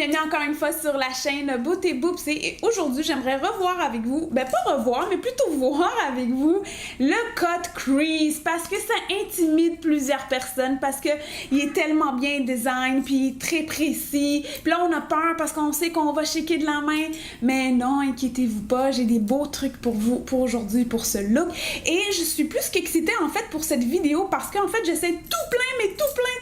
bienvenue encore une fois sur la chaîne Beauté Boopsy et aujourd'hui j'aimerais revoir avec vous, pas revoir mais plutôt voir avec vous le cut crease parce que ça intimide plusieurs personnes parce que il est tellement bien design puis très précis, puis là on a peur parce qu'on sait qu'on va shaker de la main, mais non, inquiétez-vous pas, j'ai des beaux trucs pour vous pour aujourd'hui pour ce look et je suis plus qu'excitée en fait pour cette vidéo parce qu'en fait j'essaie tout plein de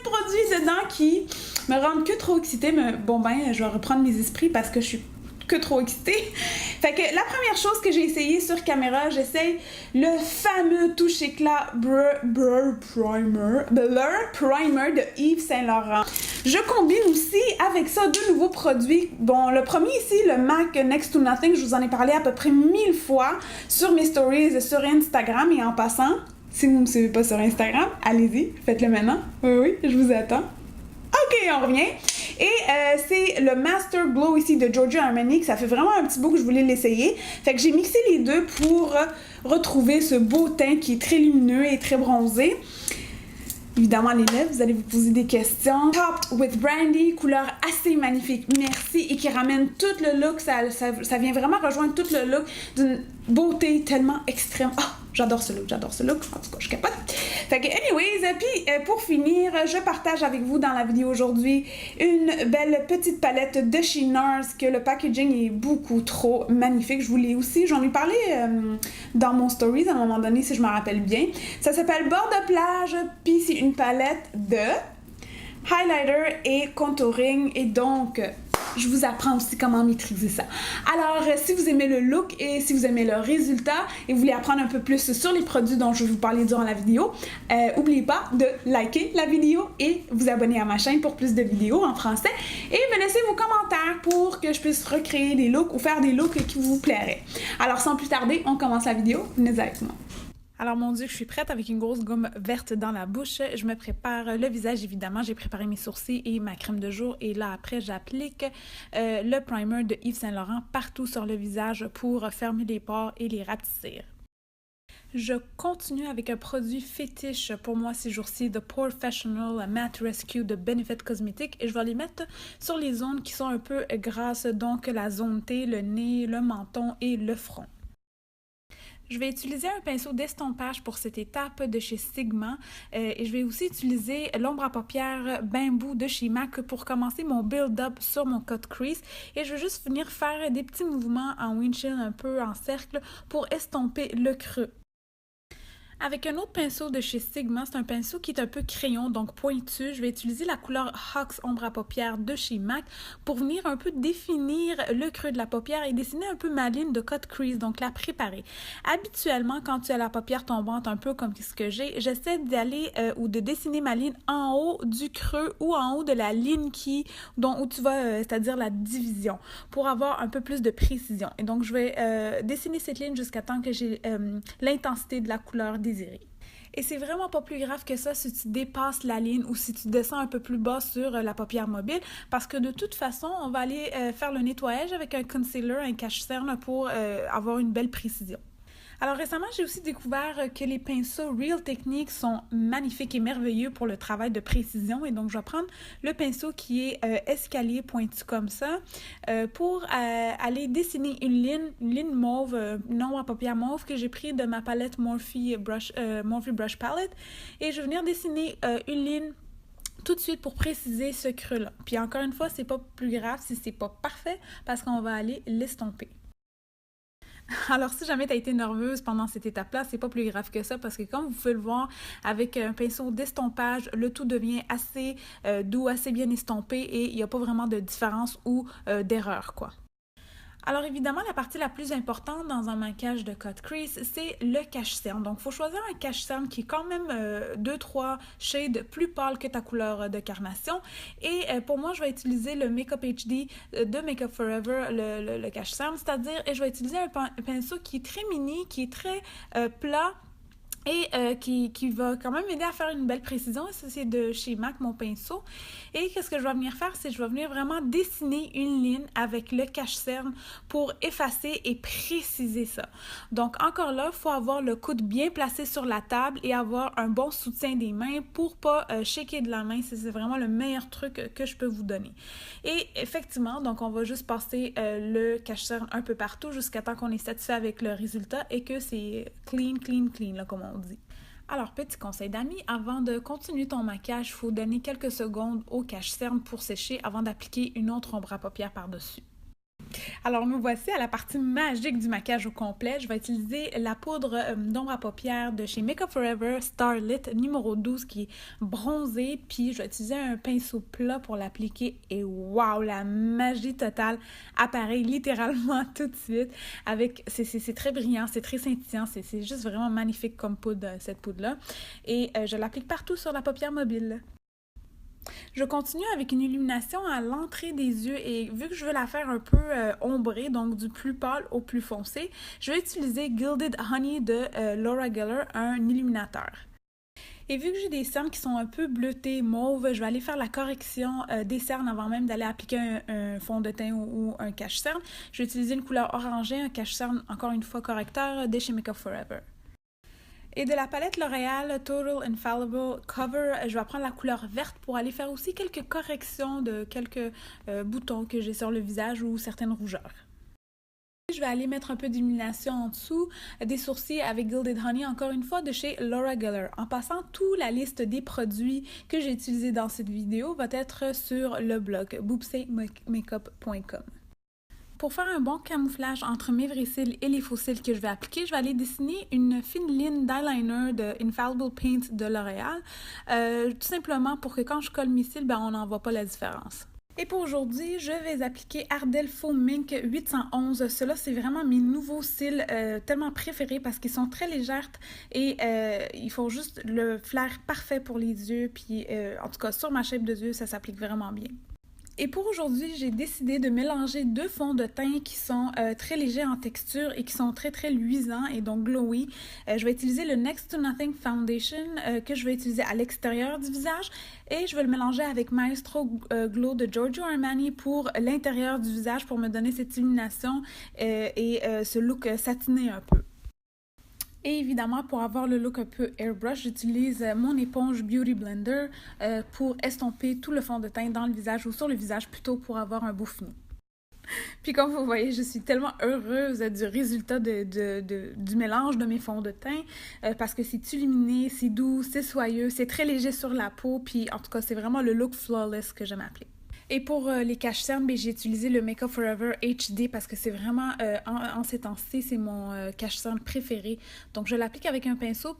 produits dedans qui me rendent que trop excitée, mais bon je vais reprendre mes esprits parce que je suis que trop excitée. Fait que la première chose que j'ai essayé sur caméra, j'essaye le fameux touche éclat Blur Primer de Yves Saint Laurent. Je combine aussi avec ça deux nouveaux produits. Bon, le premier ici, le MAC Next to Nothing, je vous en ai parlé à peu près 1000 fois sur mes stories et sur Instagram. Et en passant, si vous ne me suivez pas sur Instagram, allez-y, faites-le maintenant. Oui, je vous attends. Ok, on revient. Et c'est le Master Glow ici de Giorgio Armani, que ça fait vraiment un petit bout que je voulais l'essayer. Fait que j'ai mixé les deux pour retrouver ce beau teint qui est très lumineux et très bronzé. Évidemment, les lèvres, vous allez vous poser des questions. Topped with Brandy, couleur assez magnifique, merci, et qui ramène tout le look, ça vient vraiment rejoindre tout le look d'une beauté tellement extrême. Oh, j'adore ce look, en tout cas, je capote. Fait que, anyways, puis pour finir, je partage avec vous dans la vidéo aujourd'hui une belle petite palette de chez NARS, que le packaging est beaucoup trop magnifique. Je vous l'ai aussi, j'en ai parlé dans mon stories à un moment donné, si je me rappelle bien. Ça s'appelle Bord de plage, puis c'est une palette de highlighter et contouring, et donc je vous apprends aussi comment maîtriser ça. Alors, si vous aimez le look et si vous aimez le résultat et vous voulez apprendre un peu plus sur les produits dont je vais vous parler durant la vidéo, n'oubliez pas de liker la vidéo et vous abonner à ma chaîne pour plus de vidéos en français et me laisser vos commentaires pour que je puisse recréer des looks ou faire des looks qui vous plairaient. Alors, sans plus tarder, on commence la vidéo. Venez avec moi. Alors mon Dieu, je suis prête avec une grosse gomme verte dans la bouche. Je me prépare le visage, évidemment. J'ai préparé mes sourcils et ma crème de jour. Et là, après, j'applique le primer de Yves Saint Laurent partout sur le visage pour fermer les pores et les rapetisser. Je continue avec un produit fétiche pour moi ces jours-ci, The Professional Matte Rescue de Benefit Cosmetics. Et je vais les mettre sur les zones qui sont un peu grasses, donc la zone T, le nez, le menton et le front. Je vais utiliser un pinceau d'estompage pour cette étape de chez Sigma et je vais aussi utiliser l'ombre à paupières Bamboo de chez MAC pour commencer mon build-up sur mon cut crease et je vais juste venir faire des petits mouvements en windshield un peu en cercle pour estomper le creux. Avec un autre pinceau de chez Sigma, c'est un pinceau qui est un peu crayon, donc pointu. Je vais utiliser la couleur Hawks ombre à paupières de chez MAC pour venir un peu définir le creux de la paupière et dessiner un peu ma ligne de cut crease, donc la préparer. Habituellement, quand tu as la paupière tombante, un peu comme ce que j'ai, j'essaie d'aller ou de dessiner ma ligne en haut du creux ou en haut de la ligne où tu vas, c'est-à-dire la division, pour avoir un peu plus de précision. Et donc, je vais dessiner cette ligne jusqu'à temps que j'ai l'intensité de la couleur désirée. Et c'est vraiment pas plus grave que ça si tu dépasses la ligne ou si tu descends un peu plus bas sur la paupière mobile parce que de toute façon, on va aller faire le nettoyage avec un concealer, un cache-cerne pour avoir une belle précision. Alors récemment, j'ai aussi découvert que les pinceaux Real Techniques sont magnifiques et merveilleux pour le travail de précision. Et donc, je vais prendre le pinceau qui est escalier pointu comme ça pour aller dessiner une ligne mauve, une ombre à paupières mauve que j'ai pris de ma palette Morphe Brush Palette. Et je vais venir dessiner une ligne tout de suite pour préciser ce creux-là. Puis encore une fois, c'est pas plus grave si c'est pas parfait parce qu'on va aller l'estomper. Alors, si jamais tu as été nerveuse pendant cette étape-là, c'est pas plus grave que ça parce que comme vous pouvez le voir, avec un pinceau d'estompage, le tout devient assez doux, assez bien estompé et il n'y a pas vraiment de différence ou d'erreur, quoi. Alors évidemment, la partie la plus importante dans un maquillage de cut crease, c'est le cache-cerne. Donc, il faut choisir un cache-cerne qui est quand même 2-3 shades plus pâle que ta couleur de carnation. Et pour moi, je vais utiliser le Makeup HD de Makeup Forever, le cache-cerne, c'est-à-dire, je vais utiliser un pinceau qui est très mini, qui est très plat, et qui va quand même m'aider à faire une belle précision. Ça, c'est de chez MAC, mon pinceau. Et qu'est-ce que je vais venir faire, c'est que je vais venir vraiment dessiner une ligne avec le cache-cerne pour effacer et préciser ça. Donc, encore là, il faut avoir le coude bien placé sur la table et avoir un bon soutien des mains pour pas shaker de la main. C'est vraiment le meilleur truc que je peux vous donner. Et effectivement, donc on va juste passer le cache-cerne un peu partout jusqu'à temps qu'on est satisfait avec le résultat et que c'est clean, clean, clean, là, comme on dit. Alors, petit conseil d'amis, avant de continuer ton maquillage, il faut donner quelques secondes au cache-cerne pour sécher avant d'appliquer une autre ombre à paupières par-dessus. Alors, nous voici à la partie magique du maquillage au complet. Je vais utiliser la poudre d'ombre à paupières de chez Makeup Forever Starlit numéro 12 qui est bronzée. Puis, je vais utiliser un pinceau plat pour l'appliquer. Et waouh, la magie totale apparaît littéralement tout de suite. C'est très brillant, c'est très scintillant. C'est juste vraiment magnifique comme poudre, cette poudre-là. Et je l'applique partout sur la paupière mobile. Je continue avec une illumination à l'entrée des yeux et vu que je veux la faire un peu ombrée, donc du plus pâle au plus foncé, je vais utiliser Gilded Honey de Laura Geller, un illuminateur. Et vu que j'ai des cernes qui sont un peu bleutées, mauves, je vais aller faire la correction des cernes avant même d'aller appliquer un fond de teint ou un cache-cerne. Je vais utiliser une couleur orangée, un cache-cerne, encore une fois correcteur, de chez Makeup Forever. Et de la palette L'Oréal Total Infallible Cover, je vais prendre la couleur verte pour aller faire aussi quelques corrections de quelques boutons que j'ai sur le visage ou certaines rougeurs. Je vais aller mettre un peu d'illumination en dessous des sourcils avec Gilded Honey, encore une fois, de chez Laura Geller. En passant, toute la liste des produits que j'ai utilisés dans cette vidéo va être sur le blog boopsaymakeup.com. Pour faire un bon camouflage entre mes vrais cils et les faux cils que je vais appliquer, je vais aller dessiner une fine ligne d'eyeliner de Infallible Paint de L'Oréal, tout simplement pour que quand je colle mes cils, on n'en voit pas la différence. Et pour aujourd'hui, je vais appliquer Ardell Faux Mink 811. Ceux-là, c'est vraiment mes nouveaux cils tellement préférés parce qu'ils sont très légers et ils font juste le flair parfait pour les yeux. Puis, en tout cas, sur ma shape de yeux, ça s'applique vraiment bien. Et pour aujourd'hui, j'ai décidé de mélanger deux fonds de teint qui sont très légers en texture et qui sont très très luisants et donc glowy. Je vais utiliser le Next to Nothing Foundation que je vais utiliser à l'extérieur du visage et je vais le mélanger avec Maestro Glow de Giorgio Armani pour l'intérieur du visage pour me donner cette illumination et ce look satiné un peu. Et évidemment, pour avoir le look un peu airbrush, j'utilise mon éponge Beauty Blender pour estomper tout le fond de teint dans le visage ou sur le visage plutôt pour avoir un beau fini. Puis comme vous voyez, je suis tellement heureuse du résultat du mélange de mes fonds de teint parce que c'est illuminé, c'est doux, c'est soyeux, c'est très léger sur la peau. Puis en tout cas, c'est vraiment le look flawless que j'aime appeler. Et pour les cache-cernes, j'ai utilisé le Makeup Forever HD parce que c'est vraiment, en ces temps-ci, c'est mon cache-cerne préféré. Donc, je l'applique avec un pinceau.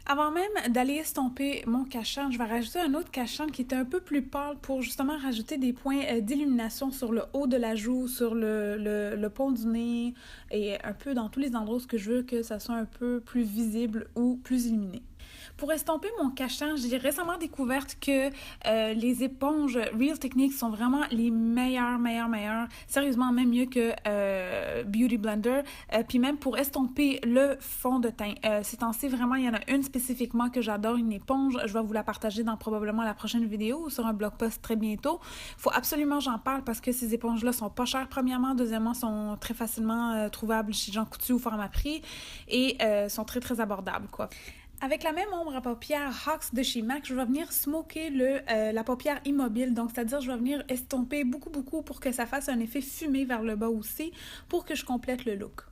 Avant même d'aller estomper mon cache-cerne, je vais rajouter un autre cache-cerne qui est un peu plus pâle pour justement rajouter des points d'illumination sur le haut de la joue, sur le pont du nez et un peu dans tous les endroits où je veux que ça soit un peu plus visible ou plus illuminé. Pour estomper mon cache-cerne, j'ai récemment découvert que les éponges Real Techniques sont vraiment les meilleures. Sérieusement, même mieux que Beauty Blender. Puis même pour estomper le fond de teint. Ces temps-ci, vraiment, il y en a une spécifiquement que j'adore, une éponge. Je vais vous la partager dans probablement la prochaine vidéo ou sur un blog post très bientôt. Il faut absolument que j'en parle parce que ces éponges-là sont pas chères, premièrement. Deuxièmement, sont très facilement trouvables chez Jean Coutu ou Pharmaprix et sont très, très abordables, quoi. Avec la même ombre à paupières Hawks de chez MAC, je vais venir smoker la paupière immobile. Donc, c'est-à-dire, je vais venir estomper beaucoup pour que ça fasse un effet fumé vers le bas aussi pour que je complète le look.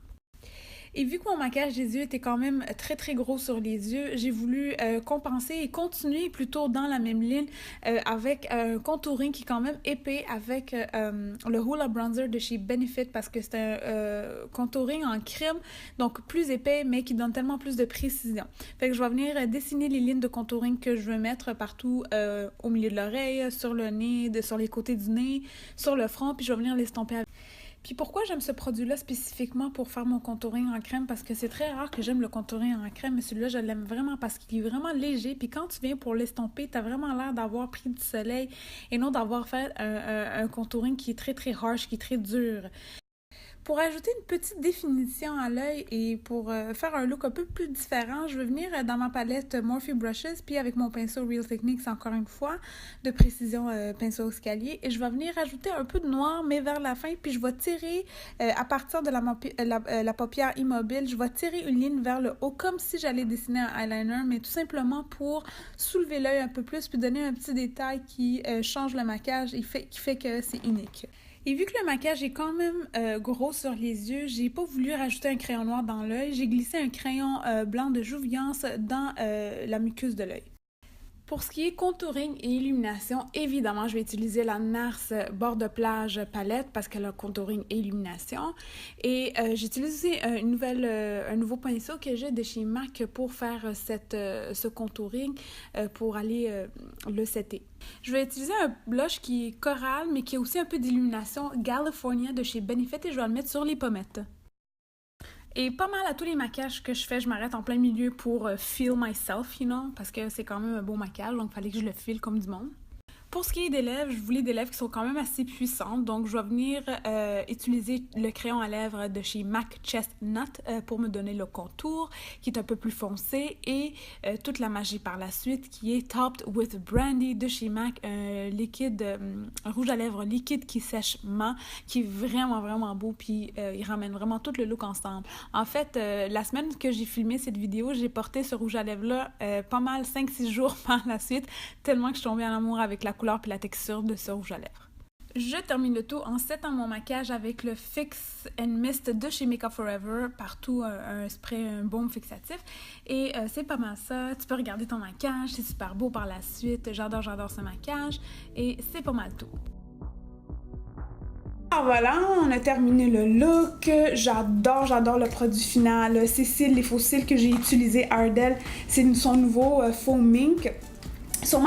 Et vu que mon maquillage des yeux était quand même très très gros sur les yeux, j'ai voulu compenser et continuer plutôt dans la même ligne avec un contouring qui est quand même épais avec le Hoola Bronzer de chez Benefit parce que c'est un contouring en crème, donc plus épais mais qui donne tellement plus de précision. Fait que je vais venir dessiner les lignes de contouring que je veux mettre partout au milieu de l'oreille, sur le nez, sur les côtés du nez, sur le front, puis je vais venir l'estomper avec. Puis pourquoi j'aime ce produit-là spécifiquement pour faire mon contouring en crème? Parce que c'est très rare que j'aime le contouring en crème, mais celui-là, je l'aime vraiment parce qu'il est vraiment léger. Puis quand tu viens pour l'estomper, t'as vraiment l'air d'avoir pris du soleil et non d'avoir fait un contouring qui est très, très harsh, qui est très dur. Pour ajouter une petite définition à l'œil et pour faire un look un peu plus différent, je vais venir dans ma palette Morphe Brushes, puis avec mon pinceau Real Techniques, encore une fois, de précision pinceau escalier, et je vais venir ajouter un peu de noir, mais vers la fin, puis je vais tirer à partir de la paupière immobile, je vais tirer une ligne vers le haut, comme si j'allais dessiner un eyeliner, mais tout simplement pour soulever l'œil un peu plus, puis donner un petit détail qui change le maquillage et qui fait que c'est unique. Et vu que le maquillage est quand même gros sur les yeux, j'ai pas voulu rajouter un crayon noir dans l'œil. J'ai glissé un crayon blanc de Jouvence dans la muqueuse de l'œil. Pour ce qui est contouring et illumination, évidemment, je vais utiliser la NARS bord de plage palette parce qu'elle a contouring et illumination. Et j'ai utilisé un nouveau pinceau que j'ai de chez MAC pour faire ce contouring pour aller le setter. Je vais utiliser un blush qui est coral, mais qui a aussi un peu d'illumination, California de chez Benefit, et je vais le mettre sur les pommettes. Et pas mal à tous les maquillages que je fais, je m'arrête en plein milieu pour feel myself, parce que c'est quand même un beau maquillage, donc il fallait que je le feel comme du monde. Pour ce qui est des lèvres, je voulais des lèvres qui sont quand même assez puissantes, donc je vais venir utiliser le crayon à lèvres de chez MAC Chestnut pour me donner le contour qui est un peu plus foncé, et toute la magie par la suite qui est Topped with Brandy de chez MAC, un liquide rouge à lèvres liquide qui sèche mat, qui est vraiment beau, puis il ramène vraiment tout le look ensemble. En fait, la semaine que j'ai filmé cette vidéo, j'ai porté ce rouge à lèvres-là pas mal 5-6 jours par la suite, tellement que je suis tombée en amour avec la couleur et la texture de ce rouge à lèvres. Je termine le tout en settant mon maquillage avec le Fix and Mist de chez Makeup Forever, partout un spray, un baume fixatif. Et c'est pas mal ça. Tu peux regarder ton maquillage, c'est super beau par la suite. J'adore ce maquillage et c'est pas mal tout. Alors voilà, on a terminé le look. J'adore le produit final. Ces cils, les faux cils que j'ai utilisés, Ardell, c'est son nouveau faux mink. Ils sont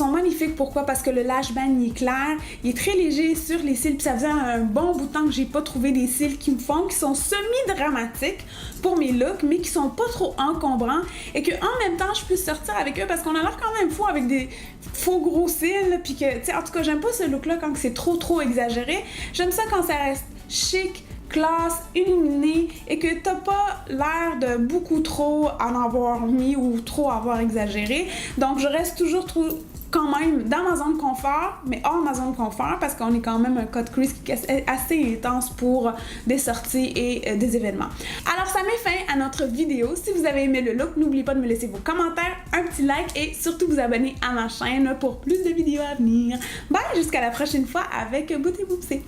magnifiques. Pourquoi? Parce que le lash band il est clair, il est très léger sur les cils, puis ça faisait un bon bout de temps que j'ai pas trouvé des cils qui me font, qui sont semi-dramatiques pour mes looks, mais qui sont pas trop encombrants, et que en même temps je peux sortir avec eux, parce qu'on a l'air quand même fou avec des faux gros cils, puis que, tu sais, en tout cas j'aime pas ce look-là quand c'est trop exagéré. J'aime ça quand ça reste chic, classe, illuminé, et que t'as pas l'air de beaucoup trop en avoir mis ou trop avoir exagéré. Donc je reste toujours quand même dans ma zone confort, mais hors ma zone confort, parce qu'on est quand même un cut crease qui est assez intense pour des sorties et des événements. Alors ça met fin à notre vidéo. Si vous avez aimé le look, n'oubliez pas de me laisser vos commentaires, un petit like et surtout vous abonner à ma chaîne pour plus de vidéos à venir. Bye, jusqu'à la prochaine fois avec Beauté Boopsy.